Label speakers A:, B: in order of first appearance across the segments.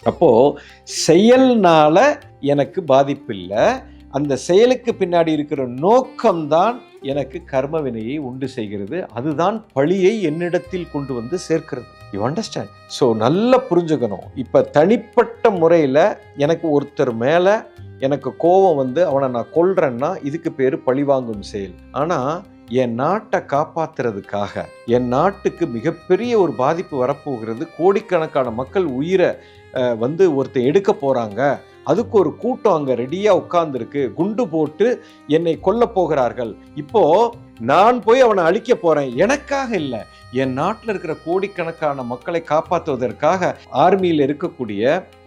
A: அப்போ செயல்னால எனக்கு பாதிப்பு இல்லை, அந்த செயலுக்கு பின்னாடி இருக்கிற நோக்கம்தான் எனக்கு கர்ம வினையை உண்டு செய்கிறது. அதுதான் பழியை என்னிடத்தில் கொண்டு வந்து சேர்க்கிறது. You understand? ஸோ நல்லா புரிஞ்சுக்கணும். இப்போ தனிப்பட்ட முறையில் எனக்கு ஒருத்தர் மேலே எனக்கு கோபம் வந்து அவனை நான் கொல்றேன்னா இதுக்கு பேர் பழிவாங்கும் செயல். ஆனால் என் நாட்டை காப்பாற்றுறதுக்காக, என் நாட்டுக்கு மிகப்பெரிய ஒரு பாதிப்பு வரப்போகிறது, கோடிக்கணக்கான மக்கள் உயிரை வந்து ஒருத்தர் எடுக்க போகிறாங்க, அதுக்கு ஒரு கூட்டம் அங்கே ரெடியாக உட்கார்ந்துருக்கு, குண்டு போட்டு என்னை கொல்ல போகிறார்கள், இப்போ நான் போய் அவனை அழிக்க போறேன், எனக்காக இல்லை, என் நாட்டில் இருக்கிற கோடிக்கணக்கான மக்களை காப்பாற்றுவதற்காக ஆர்மியில் இருக்கக்கூடிய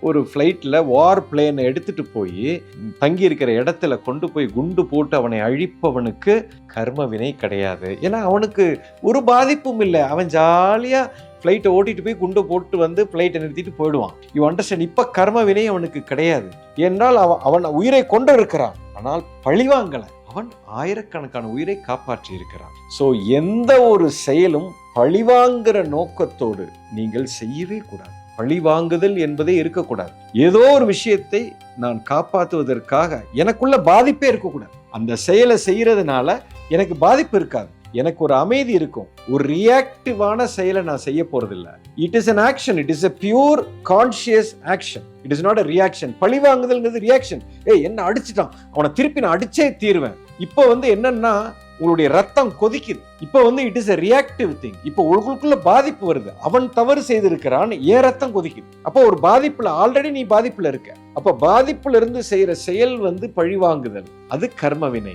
A: ஒரு ஃப்ளைட்டில் வார் பிளேனை எடுத்துட்டு போய் தங்கி இருக்கிற இடத்துல கொண்டு போய் குண்டு போட்டு அவனை அழிப்பவனுக்கு கர்ம வினை கிடையாது. ஏன்னா அவனுக்கு ஒரு பாதிப்பும் இல்லை, அவன் ஜாலியாக ஃப்ளைட்டை ஓட்டிட்டு போய் குண்டு போட்டு வந்து ஃப்ளைட்டை நிறுத்திட்டு போயிடுவான். You understand? இப்போ கர்ம வினை அவனுக்கு கிடையாது. ஏன்னால் அவன் உயிரை கொண்டு இருக்கிறான், ஆனால் பழிவாங்கலை. அவன் ஆயிரக்கணக்கான உயிரை காப்பாற்றி இருக்கிறான். ஸோ எந்த ஒரு செயலும் பழிவாங்குற நோக்கத்தோடு நீங்கள் செய்யவே கூடாது. பழிவாங்குதல் என்பதே இருக்கக்கூடாது. ஏதோ ஒரு விஷயத்தை நான் காப்பாற்றுவதற்காக எனக்குள்ள பாதிப்பே இருக்கக்கூடாது. அந்த செயலை செய்யறதுனால எனக்கு பாதிப்பு இருக்காது, எனக்கு ஒரு அமைதி இருக்கும். ஒரு ரியாக்டிவான செயலை நான் செய்ய போறதில்ல. It is an action, it is a pure conscious action, it is not a reaction. பழிவாங்குதல்ங்கிறது ரியாக்ஷன். என்ன அடிச்சிட்டான், அவனை திருப்பி நான் அடிச்சே தீருவேன். இப்போ வந்து என்னன்னா உங்களுடைய ரத்தம் கொதிக்குது. இப்போ வந்து it is a reactive thing. இப்போ உங்களுக்குள்ள பாதிப்பு வருது, அவன் தவறு செய்திருக்கிறான், ஏன் ரத்தம் கொதிக்குது. அப்போ ஒரு பாதிப்புல ஆல்ரெடி நீ பாதிப்புல இருக்க. அப்போ பாதிப்புல இருந்து செய்யற செயல் வந்து பழிவாங்குதல், அது கர்ம வினை.